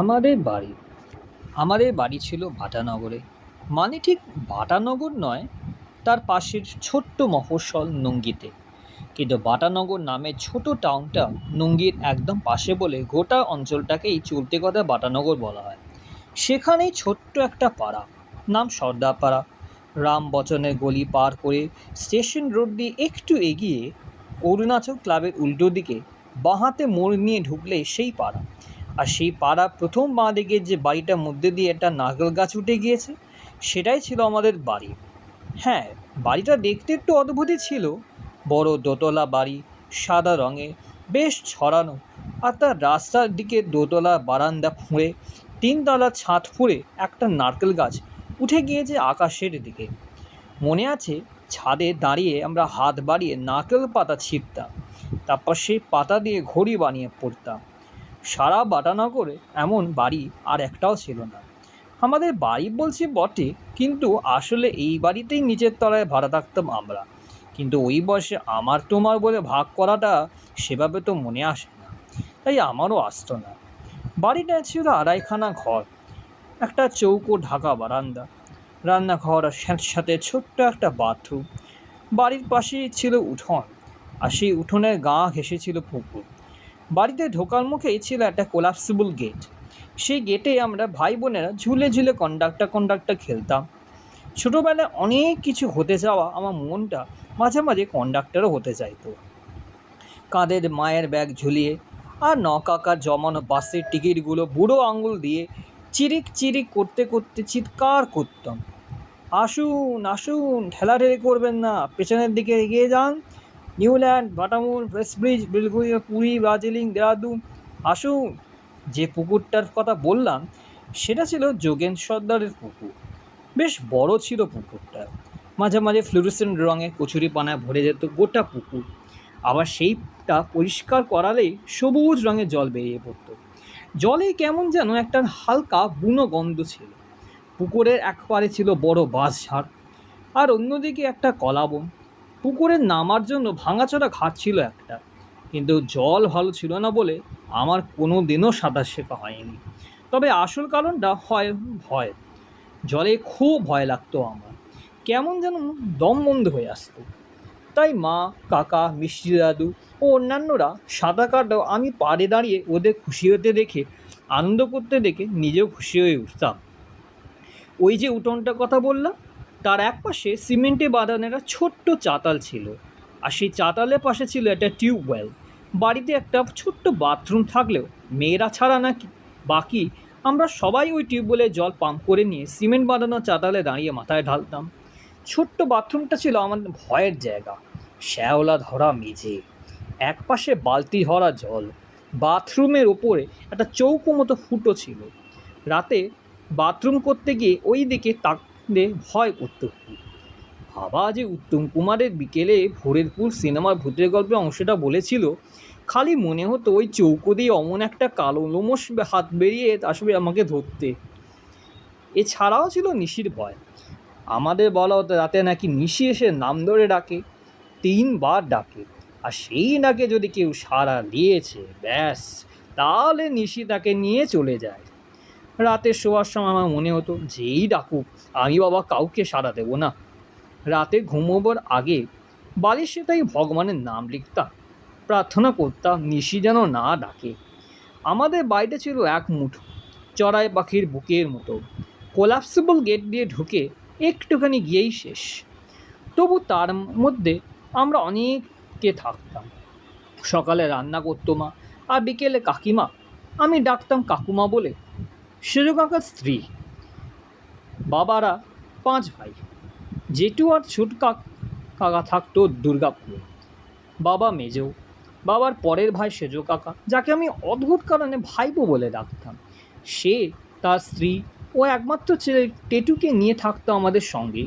আমাদের বাড়ি আমাদের বাড়ি ছিল ভাটানগরে। মানে ঠিক ভাটানগর নয়, তার পাশের ছোট্ট মফস্বল নঙ্গিতে। কিন্তু ভাটানগর নামের ছোট টাউনটা নঙ্গির একদম পাশে বলে গোটা অঞ্চলটাকেই চলতে কথা ভাটানগর বলা হয়। সেখানেই ছোট্ট একটা পাড়া, নাম সর্দারপাড়া। রাম বচনের গলি পার করে স্টেশন রোড দিয়ে একটু এগিয়ে অরুণাচল ক্লাবের উল্টো দিকে বাঁহাতে মোড় নিয়ে ঢুকলেই সেই পাড়া। আর সেই পাড়া প্রথম বাঁ দিকের যে বাড়িটার মধ্যে দিয়ে একটা নারকেল গাছ উঠে গিয়েছে, সেটাই ছিল আমাদের বাড়ি। হ্যাঁ, বাড়িটা দেখতে একটু অদ্ভুতই ছিল। বড় দোতলা বাড়ি, সাদা রঙে, বেশ ছড়ানো। আর তার রাস্তার দিকে দোতলা বারান্দা ফুঁড়ে, তিনতলা ছাদ ফুঁড়ে একটা নারকেল গাছ উঠে গিয়েছে আকাশের দিকে। মনে আছে, ছাদে দাঁড়িয়ে আমরা হাত বাড়িয়ে নারকেল পাতা ছিঁড়তাম, তারপর সেই পাতা দিয়ে ঘড়ি বানিয়ে পড়তাম। সারা বাটানগরে এমন বাড়ি আর একটাও ছিল না। আমাদের বাড়ি বলছি বটে, কিন্তু আসলে এই বাড়িতেই নিচের তলায় ভাড়া থাকতাম আমরা। কিন্তু ওই বয়সে আমার তোমার বলে ভাগ করাটা সেভাবে তো মনে আসে না, তাই আমারও আসতো না। বাড়িটা ছিল আড়াইখানা ঘর, একটা চৌকো ঢাকা বারান্দা, রান্নাঘর আর সাথে ছোট্ট একটা বাথরুম। বাড়ির পাশেই ছিল উঠোন, আর সেই উঠোনের গা ঘেঁষে ছিল পুকুর। বাড়িতে ঢোকার মুখেই ছিল একটা কোলাপসিবল গেট। সেই গেটে আমরা ভাই বোনেরা ঝুলে ঝুলে কন্ডাক্টর খেলতাম। ছোটোবেলায় অনেক কিছু হতে যাওয়া আমার মনটা মাঝে মাঝে কন্ডাক্টরও হতে চাইতো। কাঁধের মায়ের ব্যাগ ঝুলিয়ে আর নকাকার জমানো বাসের টিকিটগুলো বুড়ো আঙুল দিয়ে চিরিক চিরিক করতে করতে চিৎকার করতাম, আসুন আসুন, ঠেলাঠেলি করবেন না, পেছনের দিকে এগিয়ে যান, নিউল্যান্ড, বাটামুল, প্রেসব্রিজ, বিলগুড়িয়া, পুরী, দার্জিলিং, দেরাদুন, আসুন। যে পুকুরটার কথা বললাম সেটা ছিল যোগেন সর্দারের পুকুর। বেশ বড় ছিল পুকুরটা। মাঝে মাঝে ফ্লুরেসেন্ট রঙের কচুরিপানায় ভরে যেত গোটা পুকুর। আবার সেইটা পরিষ্কার করালেই সবুজ রঙের জল বেরিয়ে পড়তো। জলে কেমন যেন একটা হালকা বুনো গন্ধ ছিল। পুকুরের এক পারে ছিল বড় বাঁশঝাড়, আর অন্যদিকে একটা কলাবন। পুকুরে নামার জন্য ভাঙাচোরা ঘাট ছিল একটা, কিন্তু জল ভালো ছিল না বলে আমার কোনো দিনও সাঁতার শেখা হয়নি। তবে আসল কারণটা হয় ভয়। জলে খুব ভয় লাগতো আমার, কেমন যেন দম বন্ধ হয়ে আসতো। তাই মা, কাকা, মিষ্টি দাদু ও অন্যান্যরা সাঁতার কাটলেও আমি পাড়ে দাঁড়িয়ে ওদের খুশি হতে দেখে, আনন্দ করতে দেখে নিজেও খুশি হয়ে উঠতাম। ওই যে উঠোনটার কথা বললাম, তার একপাশে সিমেন্টে বাঁধানো একটা ছোট্ট চাতাল ছিল, আর সেই চাতালের পাশে ছিল একটা টিউবওয়েল। বাড়িতে একটা ছোট্ট বাথরুম থাকলেও মেয়েরা ছাড়া নাকি বাকি আমরা সবাই ওই টিউবওয়েলের জল পাম্প করে নিয়ে সিমেন্ট বাঁধানো চাতালে দাঁড়িয়ে মাথায় ঢালতাম। ছোট্ট বাথরুমটা ছিল আমাদের ভয়ের জায়গা। শ্যাওলা ধরা মেঝে, একপাশে বালতি ভরা জল, বাথরুমের ওপরে একটা চৌকো মতো ফুটো ছিল। রাতে বাথরুম করতে গিয়ে ওই দিকে তাকলে ভয় করত। বাবা যে উত্তম কুমারের বিকেলে ভোরের পুর সিনেমার ভূতের গল্পের অংশটা বলেছিল, খালি মনে হতো ওই চৌকো দিয়ে অমন একটা কালো লোমশ হাত বেরিয়ে আসবে আমাকে ধরতে। এছাড়াও ছিল নিশির ভয়। আমাদের বলা হতো রাতে নাকি নিশি এসে নাম ধরে ডাকে, 3 বার ডাকে, আর সেই ডাকে যদি কেউ সাড়া দিয়েছে ব্যাস, তাহলে নিশি তাকে নিয়ে চলে যায়। রাতে শোয়ার সময় আমার মনে হতো যেই ডাকুক আমি বাবা কাউকে সাড়া দেবো না। রাতে ঘুমোবার আগে বালিশে তাই ভগবানের নাম লিখতাম, প্রার্থনা করতাম নিশি যেন না ডাকে। আমাদের বাড়িটা ছিল এক মুঠো চড়াই পাখির বুকের মতো। কোলাপসিবল গেট দিয়ে ঢুকে একটুখানি গিয়েই শেষ। তবু তার মধ্যে আমরা অনেকে থাকতাম। সকালে রান্না করতো মা, আর বিকেলে কাকিমা, আমি ডাকতাম কাকুমা বলে। সেজো কাকার স্ত্রী। বাবারা 5 ভাই। জেঠু আর ছোট কাকা থাকতো দুর্গাপুরে। বাবা মেজো। বাবার পরের ভাই সেজো কাকা, যাকে আমি অদ্ভুত কারণে ভাইপো বলে ডাকতাম, সে, তার স্ত্রী ও একমাত্র ছেলে টেটুকে নিয়ে থাকতো আমাদের সঙ্গে।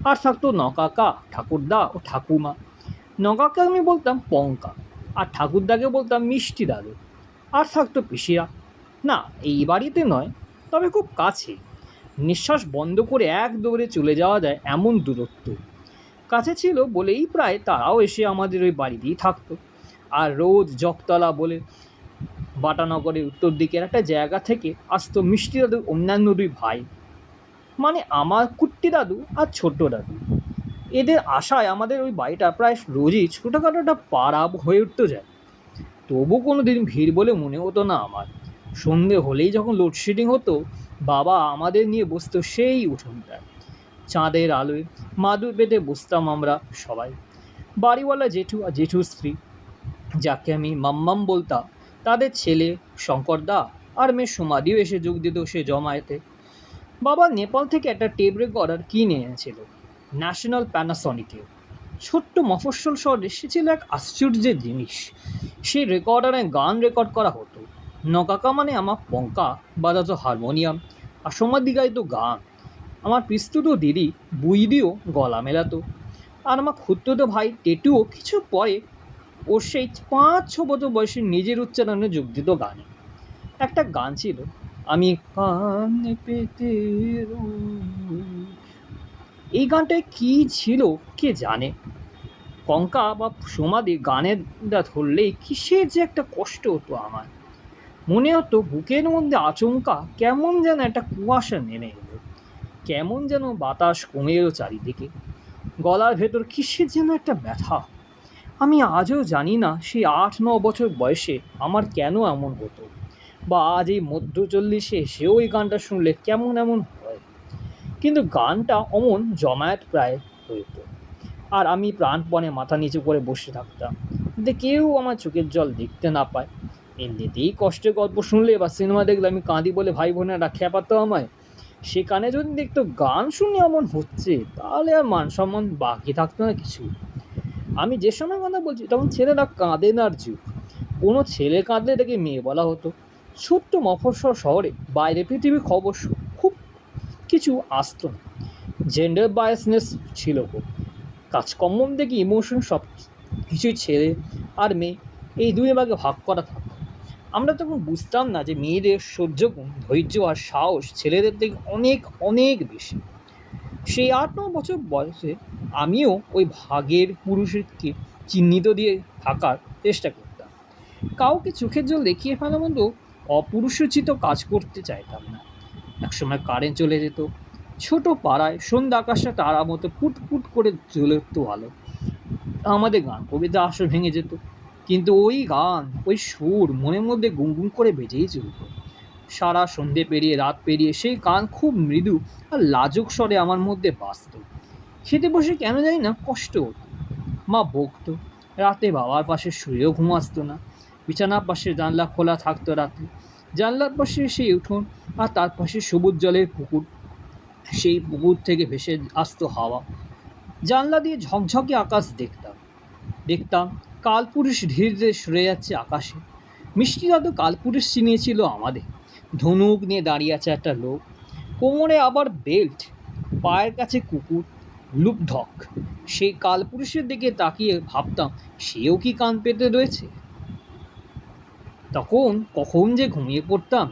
আর থাকতো নকাকা, ঠাকুরদা ও ঠাকুমা। নকাকে আমি বলতাম পঙ্কা, আর ঠাকুরদাকে বলতাম মিষ্টি দাদু। আর থাকতো পিসিরা, না এই বাড়িতে নয়, তবে খুব কাছে। নিঃশ্বাস বন্ধ করে এক দৌড়ে চলে যাওয়া যায় এমন দূরত্ব। কাছে ছিল বলেই প্রায় তারাও এসে আমাদের ওই বাড়িতেই থাকতো। আর রোজ জগতলা বলে বাটানগরের উত্তর দিকের একটা জায়গা থেকে আসতো মিষ্টি দাদুর অন্যান্য দুই ভাই, মানে আমার কুট্টি দাদু আর ছোট্ট দাদু। এদের আশায় আমাদের ওই বাড়িটা প্রায় রোজই ছোটোখাটো একটা পাড়া হয়ে উঠতে যায়। তবু কোনো দিন ভিড় বলে মনে হতো না আমার। সন্ধে হলেই যখন লোডশেডিং হতো, বাবা আমাদের নিয়ে বসতো সেই উঠোনটায়। চাঁদের আলোয় মাদুর বেঁধে বসতাম আমরা সবাই। বাড়িওয়ালা জেঠু আর জেঠুর স্ত্রী, যাকে আমি মাম্মাম বলতাম, তাদের ছেলে শঙ্করদা আর মেয়ে সমাধিও এসে যোগ দিত সে জমায়েতে। বাবা নেপাল থেকে একটা টেপ রেকর্ডার কিনে এনেছিল, ন্যাশনাল প্যানাসনিকের। ছোট্ট মফস্বল শহরে এসেছিল এক আশ্চর্যের জিনিস। সেই রেকর্ডারে গান রেকর্ড করা হতো। নকাকা মানে আমার পঙ্কা বাজাতো হারমোনিয়াম, আর সমাধি গাইতো গান। আমার পিস্তুত দিদি বুইদিও গলা মেলাতো, আর আমার খুঁড়তো ভাই টেটুও কিছু পরে ওর সেই 5-6 বছর বয়সে নিজের উচ্চারণে যোগ দিত গানে। একটা গান ছিল, আমি কান পেতে রই। এই গানটায় কী ছিল কে জানে। কঙ্কা বা সমাধি গানের ধরলেই কিসের যে একটা কষ্ট হতো আমার। মনে হতো বুকের মধ্যে আচমকা কেমন যেন একটা কুয়াশা নেমে এলো, কেমন যেন বাতাস কমে এলো চারিদিকে। গলার ভেতর কিসের যেন একটা ব্যথা। আমি আজও জানি না সেই 8-9 বছর বয়সে আমার কেন এমন হতো, বা আজ এই মধ্য 40-এ এসেও ওই গানটা শুনলে কেমন এমন হয়। কিন্তু গানটা অমন জমায়েত প্রায় হইতো, আর আমি প্রাণপণে মাথা নিচু করে বসে থাকতাম, যাতে কেউ আমার চোখের জল দেখতে না পায়। এমনিতেই কষ্টের গল্প শুনলে বা সিনেমা দেখলে আমি কাঁদি বলে ভাই বোনেরা খেপাতো আমায়। সেখানে যদি দেখতো গান শুনে এমন হচ্ছে, তাহলে আর মান সম্মান বাকি থাকতো না কিছু। আমি যে সময় কথা বলছি তখন ছেলেরা কাঁদে না, আর যুগ কোনো ছেলে কাঁদলে তাকে মেয়ে বলা হতো। ছোট্ট মফস্বল শহরে বাইরে পৃথিবীর খবর খুব কিছু আসতো না। জেন্ডার বায়াসনেস ছিল খুব। কাজকর্ম থেকে ইমোশন সব কিছুই ছেলে আর মেয়ে এই দুই ভাগে ভাগ করা থাকতো। আমরা তখন বুঝতাম না যে মেয়েদের সহ্য গুণ, ধৈর্য আর সাহস ছেলেদের থেকে অনেক অনেক বেশি। সেই 8-9 বছর বয়সে আমিও ওই ভাগের পুরুষকে চিহ্নিত দিয়ে থাকার চেষ্টা করতাম। কাউকে চোখের জল দেখিয়ে ফেলা মতো অপুরুষোচিত কাজ করতে চাইতাম না। একসময় কারেন্ট চলে যেত। ছোট পাড়ায় সন্ধ্যা আকাশটা তারা মতো পুটপুট করে জ্বলে উঠতো আলো। আমাদের গান কবিতা আসর ভেঙে যেত, কিন্তু ওই গান, ওই সুর মনের মধ্যে গুনগুন করে বেজেই চলত। সারা সন্ধে পেরিয়ে রাত পেরিয়ে সেই গান খুব মৃদু আর লাজুক স্বরে আমার মধ্যে বাজত। খেতে বসে কেন জানি না কষ্ট হতো। মা বকতো, রাতে বাবার পাশে শুয়েও ঘুম আসতো না। বিছানার পাশে জানলা খোলা থাকতো রাতে, জানলার পাশে সেই উঠোন, আর তার পাশে সবুজ জলের পুকুর। সেই পুকুর থেকে ভেসে আসতো হাওয়া। জানলা দিয়ে ঝকঝকে আকাশ দেখতাম। দেখতাম কালপুরুষ ধীরে ধীরে সরে যাচ্ছে আকাশে। মিষ্টি দাদু কালপুরুষ চিনিয়েছিল আমাদের। ধনুক নিয়ে দাঁড়িয়ে আছে একটা লোক, কোমরে আবার বেল্ট, পায়ের কাছে কুকুর, লুপধক। সেই কালপুরুষের দিকে তাকিয়ে ভাবতাম, সেও কি কান পেতে রয়েছে। তখন কখন যে ঘুমিয়ে পড়তাম।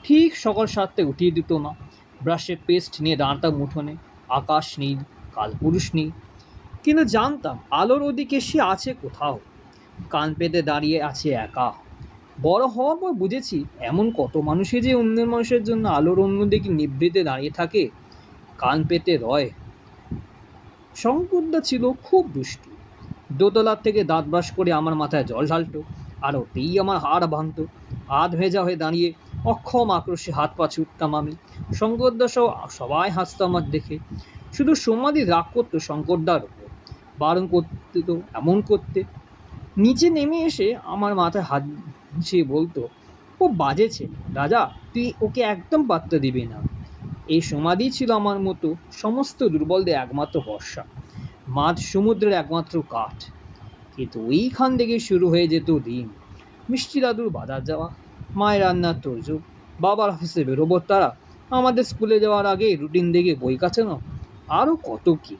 ঠিক সকাল 7টায় উঠিয়ে দিত মা। ব্রাশের পেস্ট নিয়ে দাঁড়াতাম উঠোনে। আকাশ নীল, কালপুরুষ নেই, কিন্তু জানতাম আলোর ওদিকে সে আছে কোথাও, কান পেতে দাঁড়িয়ে আছে একা। বড় হওয়ার পর বুঝেছি এমন কত মানুষই যে অন্যের মানুষের জন্য আলোর অন্যদিকে নিভৃতে দাঁড়িয়ে থাকে, কান পেতে রয়। শঙ্করদা ছিল খুব দুষ্টু। দোতলার থেকে দাঁত ব্রাশ করে আমার মাথায় জল ঢালতো, আর ওতেই আমার হাড় ভাঙত। হাত ভেজা হয়ে দাঁড়িয়ে অক্ষম আক্রোশে হাত পা ছুটতাম আমি। শঙ্করদা সহ সবাই হাসতো আমার দেখে। শুধু সমাধি রাগ করতো শঙ্করদার ওপর, বারণ করতে তো এমন করতে। নিচে নেমে এসে আমার মাথায় হাত ঝিয়ে বলতো, ও বাজে ছেলে রাজা, তুই ওকে একদম পাত্তা দিবি না। এই সমাধি ছিল আমার মতো সমস্ত দুর্বলদের একমাত্র ভরসা, মাঝ সমুদ্রের একমাত্র কাঠ। কিন্তু ওইখান থেকে শুরু হয়ে যেত দিন। মিষ্টি দাদুর বাজার যাওয়া, মায়ের রান্নার তোড়জোড়, বাবার অফিসে বেরোবো তারা, আমাদের স্কুলে যাওয়ার আগে রুটিন দেখে বই কাছানো, আরও কত কী।